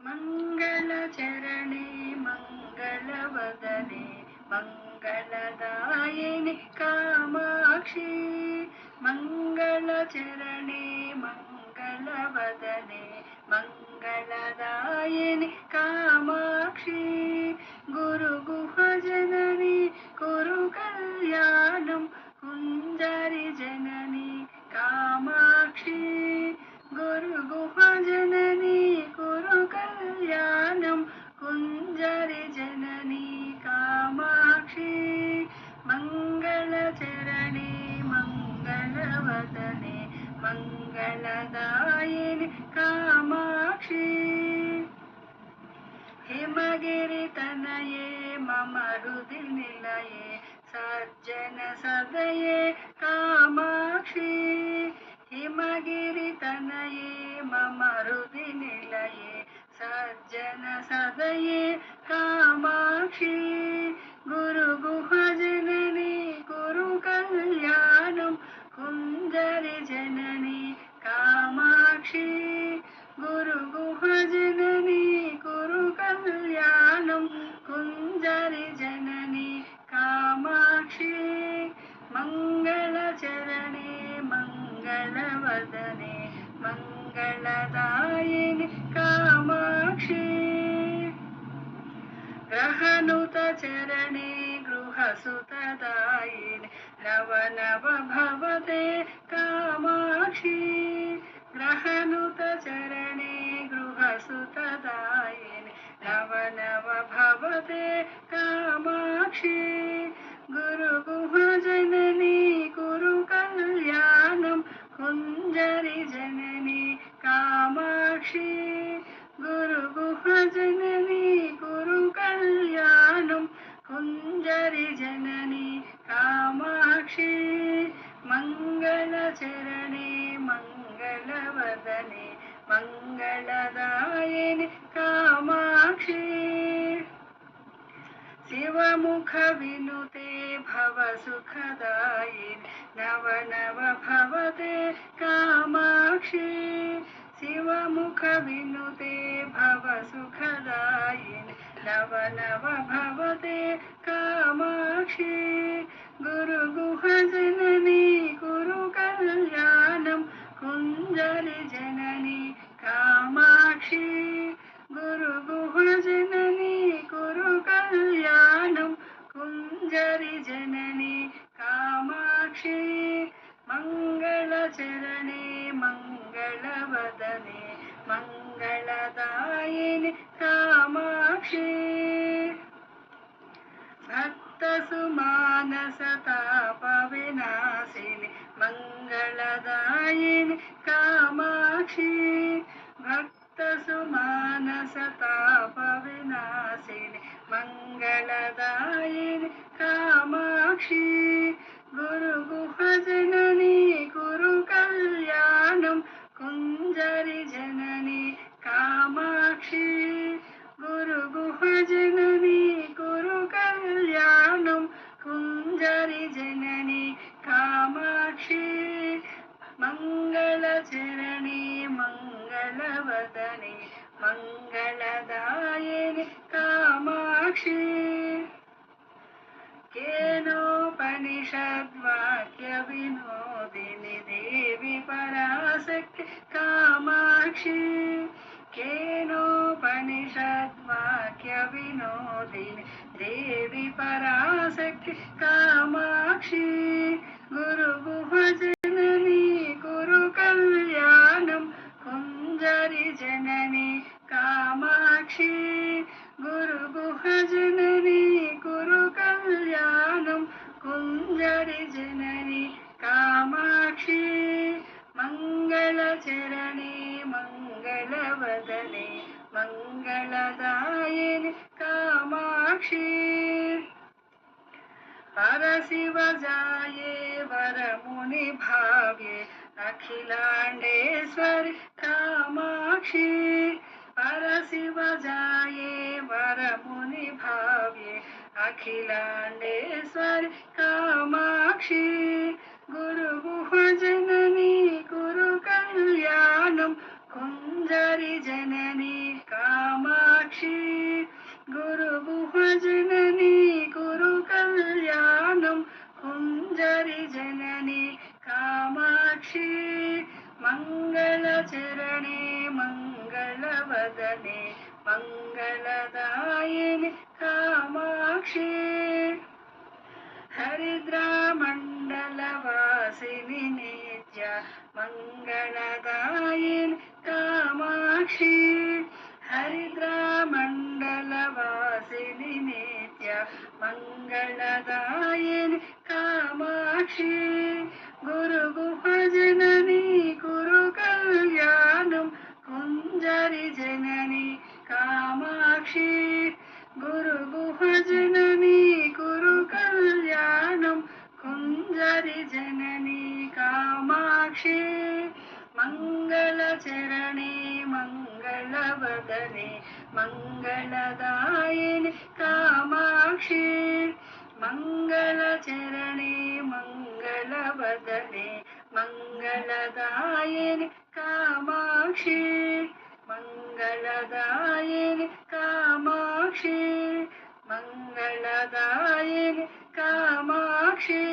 मङ्गलचरणे मङ्गलवदने मङ्गलदायिनि कामाक्षी मङ्गलचरणे मङ्गलवदने मङ्गलदायिनि कामाक्षी गुरुगुहजननी कुरु कल्याणं कुञ्जरि जननी कामाक्षी गुरुगुहजननी कुरु कल्याणं कुञ्जरि जननी कामाक्षी मङ्गलचरणे मङ्गलवदने मङ्गलदायिनि कामाक्षी हिमगिरितनये मम हृदि निलये सज्जन सदये कामाक्षी हिमगिरितनये मम हृदि निलये सज्जन सदये कामाक्षी गुरुगुहजननी कुरु कल्याणं कुञ्जरि जननी कामाक्षी गुरुगुहजननी कुरु कल्याणं कुञ्जरि जननी कामाक्षी मङ्गलचरणे मङ्गलवदने मङ्गलदायिनि कामाक्षी ग्रहनुतचरणे गृहसुतदायिनि नवनव भवते कामाक्षी ग्रहनुतचरणे गृहसुतदायिनि नवनव भवते कामाक्षी गुरुगुहजननी कुरु कल्याणं कुञ्जरि जननी कामाक्षी गुरुगुहजननी कुरु कल्याणं कुञ्जरि जननी कामाक्षी मङ्गलचरणे मङ्गलवदने मङ्गलदायिनि कामाक्षी शिवमुखविनुते भवसुखदायिनि नवनव भवते कामाक्षी शिवमुखविनुते भवसुखदायिनि नवनव भवते कामाक्षी गुरुगुहजननी कुरु कल्याणं कुञ्जरि जननी कामाक्षी गुरुगुहजननी कुरु कल्याणं कुञ्जरि जननी कामाक्षी मङ्गलचरणे मङ्गलवदने मङ्गलदायिनि कामाक्षी भक्तसुमानसतापविनाशिनि मङ्गलदायिनि कामाक्षी भक्तसुमानसतापविनाशिनि मङ्गलदायिनि कामाक्षी गुरुगुहजननी कुरु कल्याणं कुञ्जरि जननी कामाक्षी गुरुगुहजननी कुरु कल्याणं कुञ्जरि जननी कामाक्षी मङ्गलचरणे मङ्गलवदने मङ्गलदायिनि कामाक्षी केनोपनिषद्वाक्यविनोदिनि देवी पराशक्ति कामाक्षी केनोपनिषद्वाक्यविनोदिनि देवी पराशक्ति कामाक्षी गुरुगुहजननी कुरु कल्याणं कुञ्जरि जननी कामाक्षी गुरुगुहजननी कुरु कल्याणं कुञ्जरि जननी कामाक्षी मङ्गलचरणे मङ्गलवदने मङ्गलदायिनि कामाक्षी परशिवजाये वरमुनिभाव्ये अखिलाण्डेश्वरि कामाक्षी परशिवजाये वरमुनिभाव्ये अखिलाण्डेश्वरि कामाक्षी गुरुगुहजननी कुरु कल्याणं कुञ्जरि जननी काम मङ्गलचरणे मङ्गलवदने मङ्गलदायिनि कामाक्षि हरिद्रामण्डलवासिनि नित्य मङ्गलदायिनि कामाक्षि हरिद्रामण्डलवासिनि नित्य मङ्गलदायिनि कामाक्षि गुरुगुहजननी कुरु कल्याणं कुञ्जरि जननी कामाक्षि गुरुगुहजननी कुरु कल्याणं कुञ्जरि जननी कामाक्षि मङ्गलचरणे मङ्गलवदने मङ्गलदायिनि कामाक्षि मङ्गलचरणे मङ्गलवदने मङ्गलदायिनि कामाक्षि मङ्गलदायिनि कामाक्षि मङ्गलदायिनि कामाक्षि